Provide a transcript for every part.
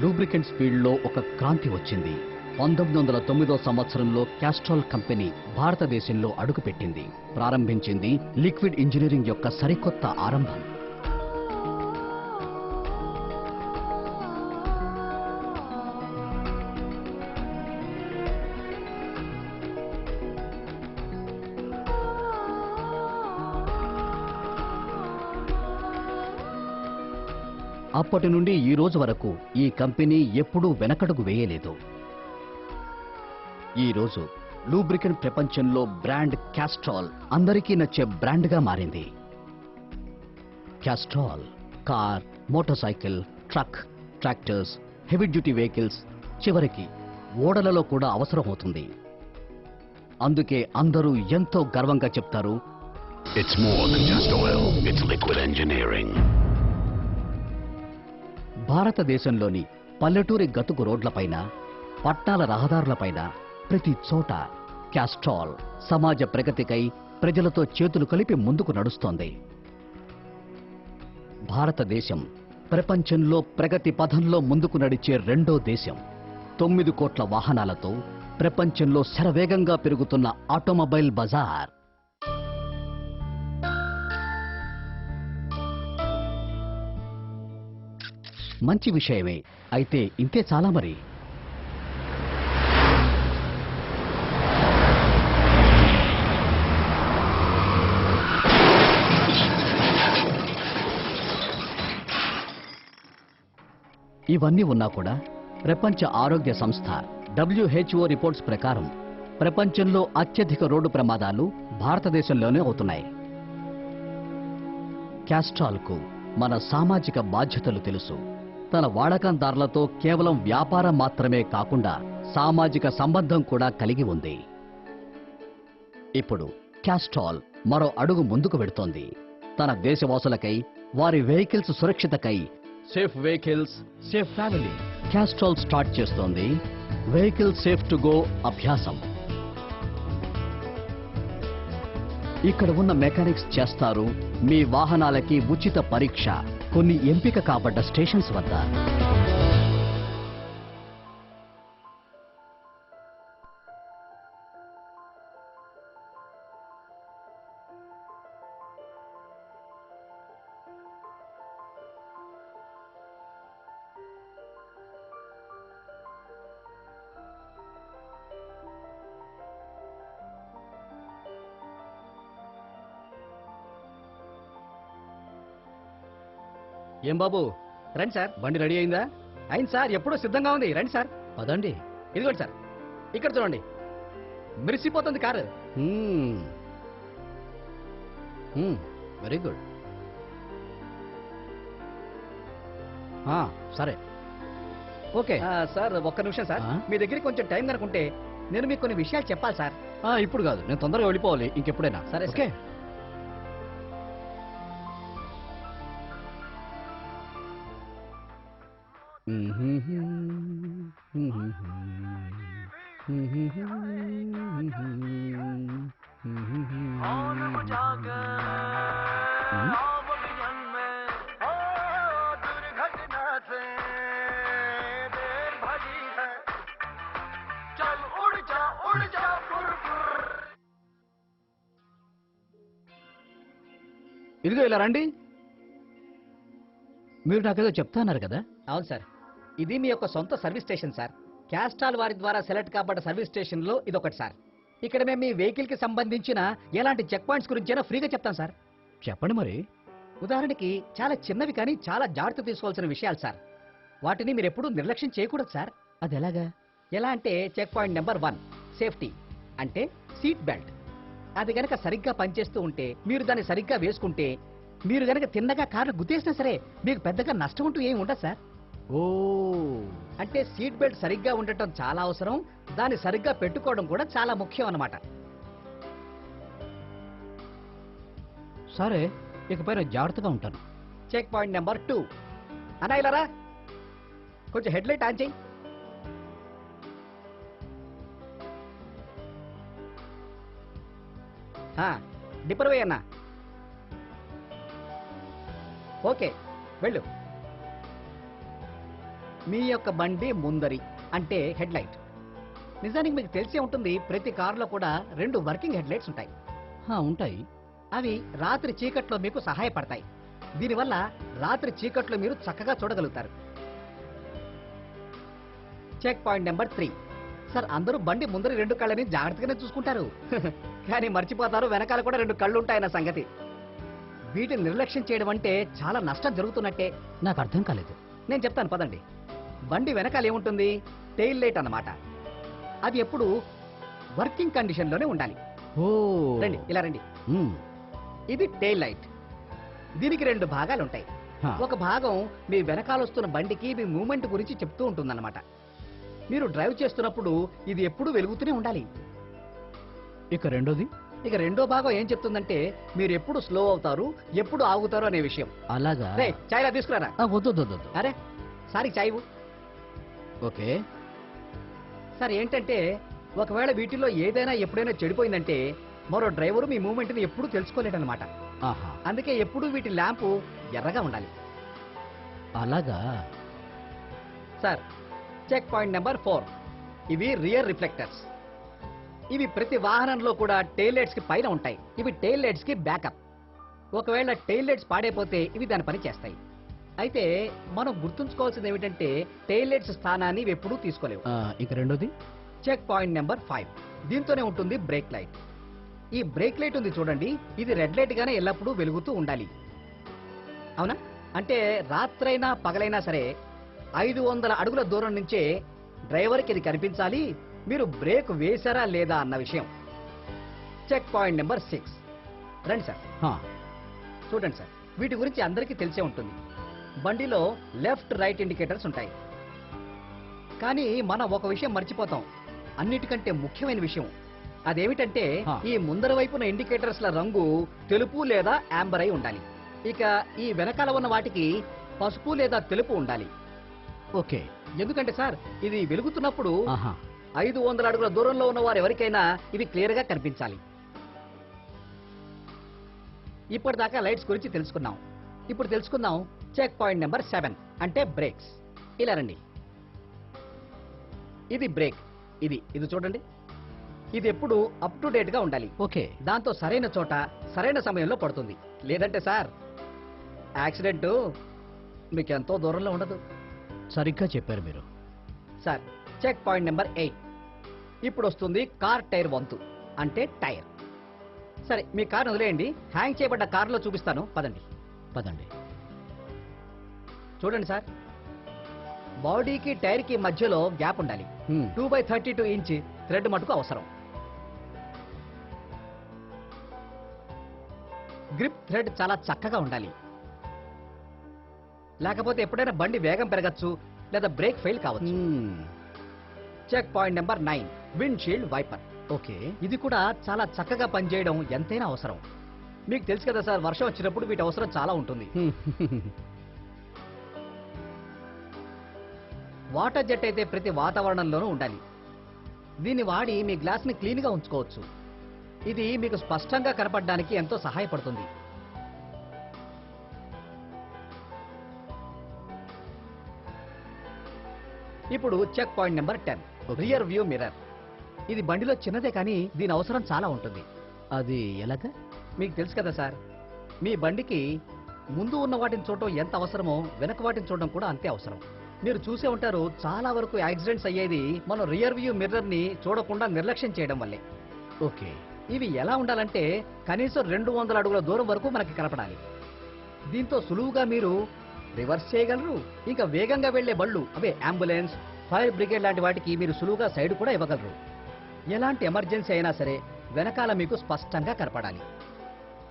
Lubricants ఫీల్డ్లో ఒక క్రాంతి వచ్చింది. 1909 సంవత్సరంలో క్యాస్ట్రాల్ కంపెనీ భారతదేశంలో అడుగుపెట్టింది. ప్రారంభించింది లిక్విడ్ ఇంజనీరింగ్ యొక్క సరికొత్త ఆరంభం. అప్పటి నుండి ఈ రోజు వరకు ఈ కంపెనీ ఎప్పుడూ వెనకడుగు వేయలేదు. ఈ రోజు లూబ్రికెంట్ ప్రపంచంలో బ్రాండ్ క్యాస్ట్రాల్ అందరికీ నచ్చే బ్రాండ్గా మారింది. Castrol car, motor cycle, truck, tractors, heavy duty vehicles, చివరికి ఓడలలో కూడా అవసరమవుతుంది. అందుకే అందరూ ఎంతో గర్వంగా చెప్తారు, It's more than just oil, it's liquid engineering. భారతదేశంలోని పల్లెటూరి గతుకు రోడ్లపైన, పట్నాల రహదారులపైన ప్రతి చోట క్యాస్ట్రాల్ సమాజ ప్రగతికై ప్రజలతో చేతులు కలిపి ముందుకు నడుస్తోంది. భారతదేశం ప్రపంచంలో ప్రగతి పథంలో ముందుకు నడిచే రెండో దేశం. 9 కోట్ల వాహనాలతో ప్రపంచంలో శరవేగంగా పెరుగుతున్న ఆటోమొబైల్ బజార్. మంచి విషయమే, అయితే ఇంతే చాలా మరి. ఇవన్నీ ఉన్నా కూడా ప్రపంచ ఆరోగ్య సంస్థ WHO రిపోర్ట్స్ ప్రకారం ప్రపంచంలో అత్యధిక రోడ్డు ప్రమాదాలు భారతదేశంలోనే అవుతున్నాయి. క్యాస్ట్రాల్కు మన సామాజిక బాధ్యతలు తెలుసు. తన వాడకందారులతో కేవలం వ్యాపారం మాత్రమే కాకుండా సామాజిక సంబంధం కూడా కలిగి ఉంది. ఇప్పుడు క్యాస్ట్రాల్ మరో అడుగు ముందుకు వెడుతోంది. తన దేశవాసులకై, వారి వెహికల్స్ సురక్షితకై safe vehicles, safe family Castrol start చేస్తోంది వెహికల్ సేఫ్ టు గో అభ్యాసం. ఇక్కడ ఉన్న మెకానిక్స్ చేస్తారు మీ వాహనాలకి ఉచిత పరీక్ష కొన్ని ఎంపిక కాబడ్డ స్టేషన్స్ వద్ద. ఏం బాబు, రండి సార్. బండి రెడీ అయిందా? అయింది సార్, ఎప్పుడూ సిద్ధంగా ఉంది. రండి సార్. పదండి. ఇదిగోండి సార్, ఇక్కడ చూడండి, మెరిసిపోతుంది కారు. Very good. సరే, ఓకే సార్ ఒక్క నిమిషం సార్. మీ దగ్గర కొంచెం టైం కనుకుంటే నేను మీకు కొన్ని విషయాలు చెప్పాలి సార్. ఇప్పుడు కాదు, నేను తొందరగా వెళ్ళిపోవాలి, ఇంకెప్పుడైనా. సరే ఓకే. ఇదిగో ఇలా రండి. మీరు నాకేదో చెప్తాన్నారు కదా? అవును సార్, ఇది మీ యొక్క సొంత సర్వీస్ స్టేషన్ సార్. క్యాస్ట్రాల్ వారి ద్వారా సెలెక్ట్ కాబడ్డ సర్వీస్ స్టేషన్లో ఇదొకటి సార్. ఇక్కడ మేము మీ వెహికల్ కి సంబంధించిన ఎలాంటి చెక్ పాయింట్స్ గురించైనా ఫ్రీగా చెప్తాం సార్. చెప్పండి మరి. ఉదాహరణకి చాలా చిన్నవి కానీ చాలా జాగ్రత్త తీసుకోవాల్సిన విషయాలు సార్. వాటిని మీరు ఎప్పుడూ నిర్లక్ష్యం చేయకూడదు సార్. అది ఎలాగా? ఎలా అంటే చెక్ పాయింట్ నెంబర్ 1 సేఫ్టీ, అంటే సీట్ బెల్ట్. అది గనక సరిగ్గా పనిచేస్తూ ఉంటే, మీరు దాన్ని సరిగ్గా వేసుకుంటే, మీరు గనక తిన్నగా కారు గుద్దేసినా సరే మీకు పెద్దగా నష్టం ఉంటూ ఏమి ఉండదు సార్. ఓ, అంటే సీట్ బెల్ట్ సరిగ్గా ఉండటం చాలా అవసరం, దాన్ని సరిగ్గా పెట్టుకోవడం కూడా చాలా ముఖ్యం అన్నమాట. సరే, ఇకపై నేను జాగ్రత్తగా ఉంటాను. చెక్ పాయింట్ నెంబర్ 2 అన్నా, ఇలారా కొంచెం హెడ్ లైట్ ఆన్ చేయి. డిప్పర్ వే అన్నా. ఓకే, వెళ్ళు. మీ యొక్క బండి ముందరి అంటే హెడ్ లైట్. నిజానికి మీకు తెలిసే ఉంటుంది, ప్రతి కారులో కూడా 2 వర్కింగ్ హెడ్ లైట్స్ ఉంటాయి. ఉంటాయి. అవి రాత్రి చీకట్లో మీకు సహాయపడతాయి. దీనివల్ల రాత్రి చీకట్లో మీరు చక్కగా చూడగలుగుతారు. Check point number 3. సార్, అందరూ బండి ముందరి 2 కళ్ళని జాగ్రత్తగానే చూసుకుంటారు. కానీ మర్చిపోతారు వెనకాల కూడా 2 కళ్ళు ఉంటాయన్న సంగతి. వీటిని నిర్లక్ష్యం చేయడం అంటే చాలా నష్టం జరుగుతున్నట్టే. నాకు అర్థం కాలేదు. నేను చెప్తాను పదండి. బండి వెనకాల ఏముంటుంది? టెయిల్ లైట్ అన్నమాట. అది ఎప్పుడు వర్కింగ్ కండిషన్లోనే ఉండాలి. ఓ రండి, ఇలా రండి. ఇది టెయిల్ లైట్. దీనికి 2 భాగాలు ఉంటాయి. ఒక భాగం మీ వెనకాల వస్తున్న బండికి మీ మూమెంట్ గురించి చెప్తూ ఉంటుందన్నమాట. మీరు డ్రైవ్ చేస్తున్నప్పుడు ఇది ఎప్పుడూ వెలుగుతూనే ఉండాలి. ఇక రెండోది? ఇక రెండో భాగం ఏం చెప్తుందంటే మీరు ఎప్పుడు స్లో అవుతారు, ఎప్పుడు ఆగుతారు అనే విషయం. అలాగా? రేయ్, చాయ్లా తీసుకురారా. వద్దు వద్దు వద్దు. అరే సారీ, చాయ్ ఇవ్వు. ఓకే. సార్, ఏంటంటే ఒకవేళ వీటిల్లో ఏదైనా ఎప్పుడైనా చెడిపోయిందంటే మరో డ్రైవరు మీ మూమెంట్ని ఎప్పుడూ తెలుసుకోలేడనమాట. ఆహా, అందుకే ఎప్పుడూ వీటి ల్యాంపు ఎర్రగా ఉండాలి. అలాగా? Sir, check point number 4. ఇవి రియర్ రిఫ్లెక్టర్స్. ఇవి ప్రతి వాహనంలో కూడా టెయిల్ లైట్స్ కి పైన ఉంటాయి. ఇవి టెయిల్ లైట్స్ కి బ్యాకప్. ఒకవేళ టెయిల్ లైట్స్ పాడైపోతే ఇవి దాని పని చేస్తాయి. అయితే మనం గుర్తుంచుకోవాల్సింది ఏమిటంటే టెయిల్ లైట్స్ స్థానాన్ని ఇవి ఎప్పుడూ తీసుకోలేవు. ఇక రెండోది? Check point number 5. దీంతోనే ఉంటుంది బ్రేక్ లైట్. ఈ బ్రేక్ లైట్ ఉంది చూడండి, ఇది రెడ్ లైట్ గానే ఎల్లప్పుడూ వెలుగుతూ ఉండాలి. అవునా? అంటే రాత్రైనా పగలైనా సరే 500 అడుగుల దూరం నుంచే డ్రైవర్కి ఇది కనిపించాలి, మీరు బ్రేక్ వేశారా లేదా అన్న విషయం. Check point number 6. రండి సార్, చూడండి సార్, వీటి గురించి అందరికీ తెలిసే ఉంటుంది. బండిలో లెఫ్ట్ రైట్ ఇండికేటర్స్ ఉంటాయి. కానీ మనం ఒక విషయం మర్చిపోతాం, అన్నిటికంటే ముఖ్యమైన విషయం. అదేమిటంటే ఈ ముందర వైపున ఇండికేటర్స్ల రంగు తెలుపు లేదా యాంబర్ అయి ఉండాలి. ఇక ఈ వెనకాల ఉన్న వాటికి పసుపు లేదా తెలుపు ఉండాలి. ఓకే. ఎందుకంటే సార్, ఇది వెలుగుతున్నప్పుడు 500 అడుగుల దూరంలో ఉన్న వారు ఎవరికైనా ఇవి క్లియర్ గా కనిపించాలి. ఇప్పటిదాకా లైట్స్ గురించి తెలుసుకున్నాం. ఇప్పుడు తెలుసుకుందాం చెక్ పాయింట్ నెంబర్ 7 అంటే బ్రేక్స్. ఇలా రండి. ఇది బ్రేక్. ఇది చూడండి, ఇది ఎప్పుడు అప్ టు డేట్ గా ఉండాలి. ఓకే. దాంతో సరైన చోట సరైన సమయంలో పడుతుంది. లేదంటే సార్, యాక్సిడెంట్ మీకు ఎంతో దూరంలో ఉండదు. సరిగ్గా చెప్పారు మీరు. Sir, check point number 8. ఇప్పుడు వస్తుంది కార్ టైర్ వంతు అంటే టైర్. సరే, మీ కార్ వదిలేయండి, హ్యాంగ్ చేయబడ్డ కారులో చూపిస్తాను, పదండి. పదండి. చూడండి సార్, బాడీకి టైర్ కి మధ్యలో గ్యాప్ ఉండాలి. 2/32 ఇంచ్ థ్రెడ్ మటుకు అవసరం. గ్రిప్ థ్రెడ్ చాలా చక్కగా ఉండాలి, లేకపోతే ఎప్పుడైనా బండి వేగం పెరగచ్చు లేదా బ్రేక్ ఫెయిల్ కావచ్చు. Check point number 9 windshield wiper. Okay. ఇది కూడా చాలా చక్కగా పనిచేయడం ఎంతైనా అవసరం. మీకు తెలుసు కదా సార్, వర్షం వచ్చినప్పుడు వీటి అవసరం చాలా ఉంటుంది. వాటర్ జెట్ అయితే ప్రతి వాతావరణంలోనూ ఉండాలి. దీన్ని వాడి మీ గ్లాస్ని క్లీన్గా ఉంచుకోవచ్చు. ఇది మీకు స్పష్టంగా కనపడడానికి ఎంతో సహాయపడుతుంది. ఇప్పుడు check point number 10 rear view mirror. ఇది బండిలో చిన్నదే కానీ దీని అవసరం చాలా ఉంటుంది. అది ఎలాగా? మీకు తెలుసు కదా సార్, మీ బండికి ముందు ఉన్న వాటిని చూడటం ఎంత అవసరమో వెనక వాటిని చూడడం కూడా అంతే అవసరం. మీరు చూసే ఉంటారు, చాలా వరకు యాక్సిడెంట్స్ అయ్యేది మనం రియర్ వ్యూ మిర్రర్ ని చూడకుండా నిర్లక్ష్యం చేయడం వల్లే. ఓకే. ఇవి ఎలా ఉండాలంటే కనీసం 200 అడుగుల దూరం వరకు మనకి కనపడాలి. దీంతో సులువుగా మీరు రివర్స్ చేయగలరు. ఇంకా వేగంగా వెళ్లే బళ్ళు, అవే అంబులెన్స్, ఫైర్ బ్రిగేడ్ లాంటి వాటికి మీరు సులువుగా సైడ్ కూడా ఇవ్వగలరు. ఎలాంటి ఎమర్జెన్సీ అయినా సరే వెనకాల మీకు స్పష్టంగా కనపడాలి.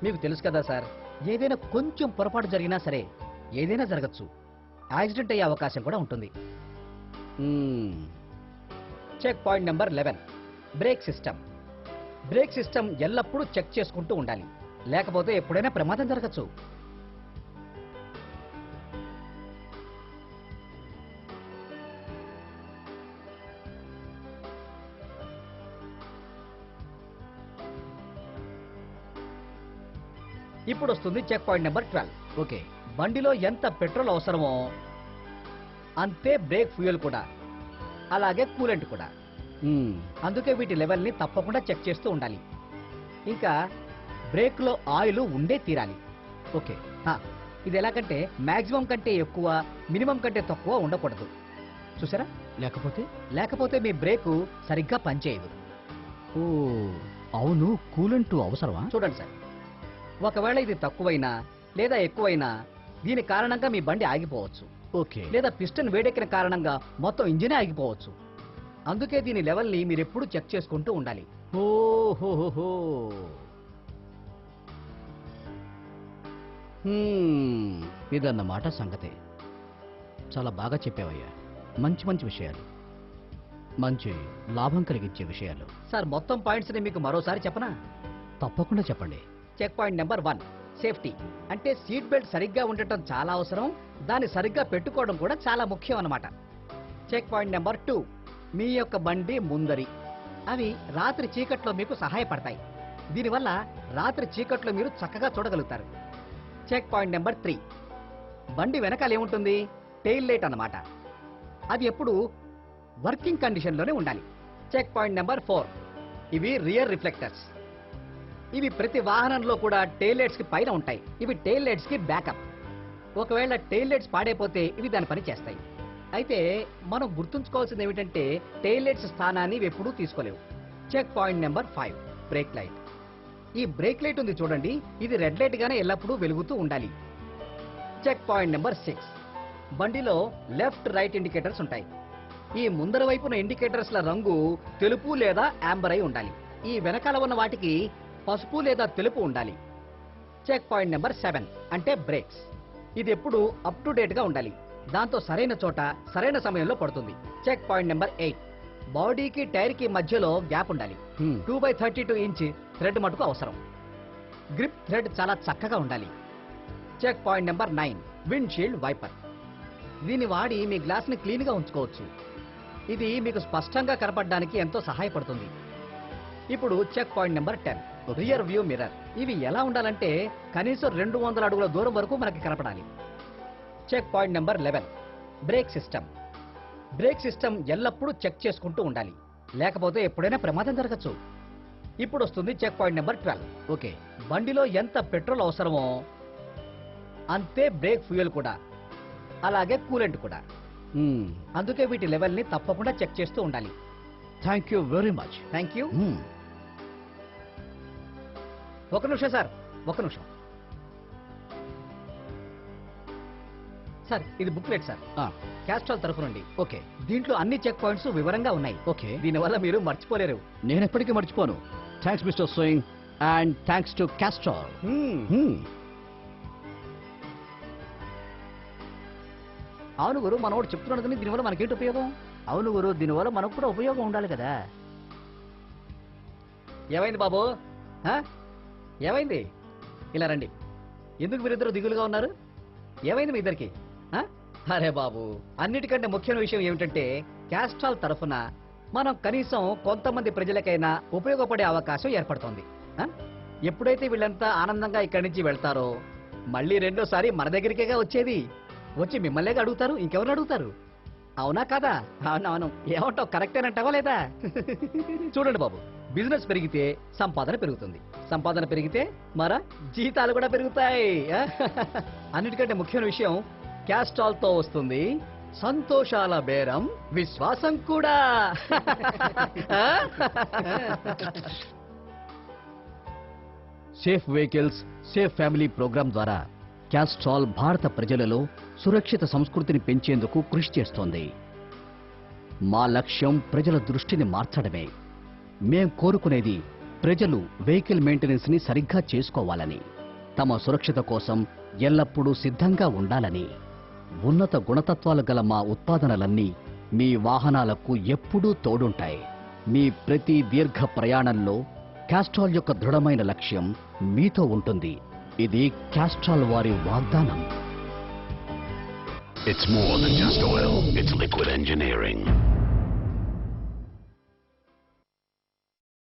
మీకు తెలుసు కదా సార్, ఏదైనా కొంచెం పొరపాటు జరిగినా సరే ఏదైనా జరగచ్చు, యాక్సిడెంట్ అయ్యే అవకాశం కూడా ఉంటుంది. Check point number 11 brake system. Brake system ఎల్లప్పుడూ చెక్ చేసుకుంటూ ఉండాలి, లేకపోతే ఎప్పుడైనా ప్రమాదం జరగచ్చు. ఇప్పుడు వస్తుంది చెక్ పాయింట్ నెంబర్ 12. ఓకే. బండిలో ఎంత పెట్రోల్ అవసరమో అంతే బ్రేక్ ఫ్యూయల్ కూడా, అలాగే కూలెంట్ కూడా. అందుకే వీటి లెవెల్ని తప్పకుండా చెక్ చేస్తూ ఉండాలి. ఇంకా బ్రేక్లో ఆయిల్ ఉండే తీరాలి. ఓకే. ఇది ఎలాగంటే మాక్సిమం కంటే ఎక్కువ, మినిమం కంటే తక్కువ ఉండకూడదు. చూసారా? లేకపోతే మీ బ్రేకు సరిగ్గా పనిచేయదు. ఓ అవును, కూలెంట్ అవసరమా? చూడండి సార్, ఒకవేళ ఇది తక్కువైనా లేదా ఎక్కువైనా దీని కారణంగా మీ బండి ఆగిపోవచ్చు. ఓకే. లేదా పిస్టన్ వేడెక్కిన కారణంగా మొత్తం ఇంజినే ఆగిపోవచ్చు. అందుకే దీని లెవెల్ని మీరు ఎప్పుడూ చెక్ చేసుకుంటూ ఉండాలి. ఓహోహోహో. ఇదన్నమాట సంగతి. చాలా బాగా చెప్పావయ్యా. మంచి మంచి విషయాలు, మంచి లాభం కలిగించే విషయాలు. సార్, మొత్తం పాయింట్స్ని మీకు మరోసారి చెప్పనా? తప్పకుండా చెప్పండి. Check point number 1 safety. అంటే సీట్ బెల్ట్ సరిగ్గా ఉండటం చాలా అవసరం, దాన్ని సరిగ్గా పెట్టుకోవడం కూడా చాలా ముఖ్యం అన్నమాట. చెక్ పాయింట్ నెంబర్ 2 మీ యొక్క బండి ముందరి. అవి రాత్రి చీకట్లో మీకు సహాయపడతాయి. దీనివల్ల రాత్రి చీకట్లో మీరు చక్కగా చూడగలుగుతారు. చెక్ పాయింట్ నెంబర్ 3 బండి వెనకాల ఏముంటుంది? టెయిల్ లైట్ అన్నమాట. అది ఎప్పుడు వర్కింగ్ కండిషన్లోనే ఉండాలి. చెక్ పాయింట్ నెంబర్ 4 ఇవి రియర్ రిఫ్లెక్టర్స్. ఇవి ప్రతి వాహనంలో కూడా టెయిల్ లైట్స్ కి పైన ఉంటాయి. ఇవి టెయిల్ లైట్స్ కి బ్యాకప్. ఒకవేళ టెయిల్ లైట్స్ పాడైపోతే ఇవి దాని పని చేస్తాయి. అయితే మనం గుర్తుంచుకోవాల్సింది ఏమిటంటే టెయిల్ లైట్స్ స్థానాన్ని ఇవి ఎప్పుడూ తీసుకోలేవు. Check point number 5 brake light. ఈ బ్రేక్ లైట్ ఉంది చూడండి, ఇది రెడ్ లైట్ గానే ఎల్లప్పుడూ వెలుగుతూ ఉండాలి. చెక్ పాయింట్ నెంబర్ 6 బండిలో లెఫ్ట్ రైట్ ఇండికేటర్స్ ఉంటాయి. ఈ ముందర వైపున ఇండికేటర్స్ల రంగు తెలుపు లేదా యాంబర్ అయి ఉండాలి. ఈ వెనకాల ఉన్న వాటికి పసుపు లేదా తెలుపు ఉండాలి. చెక్ పాయింట్ నెంబర్ 7 అంటే బ్రేక్స్. ఇది ఎప్పుడు అప్ టు డేట్ గా ఉండాలి. దాంతో సరైన చోట సరైన సమయంలో పడుతుంది. చెక్ పాయింట్ నెంబర్ 8 బాడీకి టైర్ కి మధ్యలో గ్యాప్ ఉండాలి. 2/32 ఇంచ్ థ్రెడ్ మటుకు అవసరం. గ్రిప్ థ్రెడ్ చాలా చక్కగా ఉండాలి. Check point number 9 windshield wiper. దీన్ని వాడి మీ గ్లాస్ ని క్లీన్ గా ఉంచుకోవచ్చు. ఇది మీకు స్పష్టంగా కనపడడానికి ఎంతో సహాయపడుతుంది. ఇప్పుడు check point number 10 rear view mirror. ఇవి ఎలా ఉండాలంటే కనీసం 200 అడుగుల దూరం వరకు మనకి కనపడాలి. Check point number 11 brake system. Brake system ఎల్లప్పుడూ చెక్ చేసుకుంటూ ఉండాలి, లేకపోతే ఎప్పుడైనా ప్రమాదం జరగచ్చు. ఇప్పుడు వస్తుంది చెక్ పాయింట్ నెంబర్ 12. ఓకే. బండిలో ఎంత పెట్రోల్ అవసరమో అంతే బ్రేక్ ఫ్యూయల్ కూడా, అలాగే కూలెంట్ కూడా. అందుకే వీటి లెవెల్ని తప్పకుండా చెక్ చేస్తూ ఉండాలి. Thank you very much. Thank you. ఒక నిమిషం సార్, ఒక నిమిషం సార్. ఇది బుక్లెట్ సార్, క్యాస్ట్రాల్ తరఫు నుండి. ఓకే. దీంట్లో అన్ని చెక్ పాయింట్స్ వివరంగా ఉన్నాయి. ఓకే. దీనివల్ల మీరు మర్చిపోలేరు. నేను ఎప్పటికీ మర్చిపోను. Thanks mister swing and thanks to Castrol. అవును గురు, మనోడు చెప్తున్నాడు కానీ దీనివల్ల మనకేంటి ఉపయోగం? అవును గురు, దీనివల్ల మనకు కూడా ఉపయోగం ఉండాలి కదా. ఏమైంది బాబు? ఏమైంది? ఇలా రండి. ఎందుకు మీరిద్దరు దిగులుగా ఉన్నారు? ఏమైంది మీ ఇద్దరికి? అరే బాబు, అన్నిటికంటే ముఖ్యమైన విషయం ఏమిటంటే క్యాస్ట్రాల్ తరఫున మనం కనీసం కొంతమంది ప్రజలకైనా ఉపయోగపడే అవకాశం ఏర్పడుతోంది. ఎప్పుడైతే వీళ్ళంతా ఆనందంగా ఇక్కడి నుంచి వెళ్తారో మళ్ళీ రెండోసారి మన దగ్గరికేగా వచ్చేది. వచ్చి మిమ్మల్నే అడుగుతారు, ఇంకెవరిని అడుగుతారు? అవునా కాదా? అవునవును. ఏమంటావు, కరెక్టేనంటావా లేదా? చూడండి బాబు, బిజినెస్ పెరిగితే సంపాదన పెరుగుతుంది, సంపాదన పెరిగితే మన జీతాలు కూడా పెరుగుతాయి. అన్నిటికంటే ముఖ్యమైన విషయం క్యాస్ట్రాల్ తో వస్తుంది సంతోషాల బేరం, విశ్వాసం కూడా. Safe vehicles safe family program ద్వారా క్యాస్ట్రాల్ భారత ప్రజలలో సురక్షిత సంస్కృతిని పెంచేందుకు కృషి చేస్తోంది. మా లక్ష్యం ప్రజల దృష్టిని మార్చడమే. మేం కోరుకునేది ప్రజలు వెహికల్ మెయింటెనెన్స్ ని సరిగ్గా చేసుకోవాలని, తమ సురక్షిత కోసం ఎల్లప్పుడూ సిద్ధంగా ఉండాలని. ఉన్నత గుణతత్వాలు గల మా ఉత్పాదనలన్నీ మీ వాహనాలకు ఎప్పుడూ తోడుంటాయి. మీ ప్రతి దీర్ఘ ప్రయాణంలో క్యాస్ట్రాల్ యొక్క దృఢమైన లక్ష్యం మీతో ఉంటుంది. ఇది క్యాస్ట్రాల్ వారి వాగ్దానం. It's more than just oil. It's liquid engineering.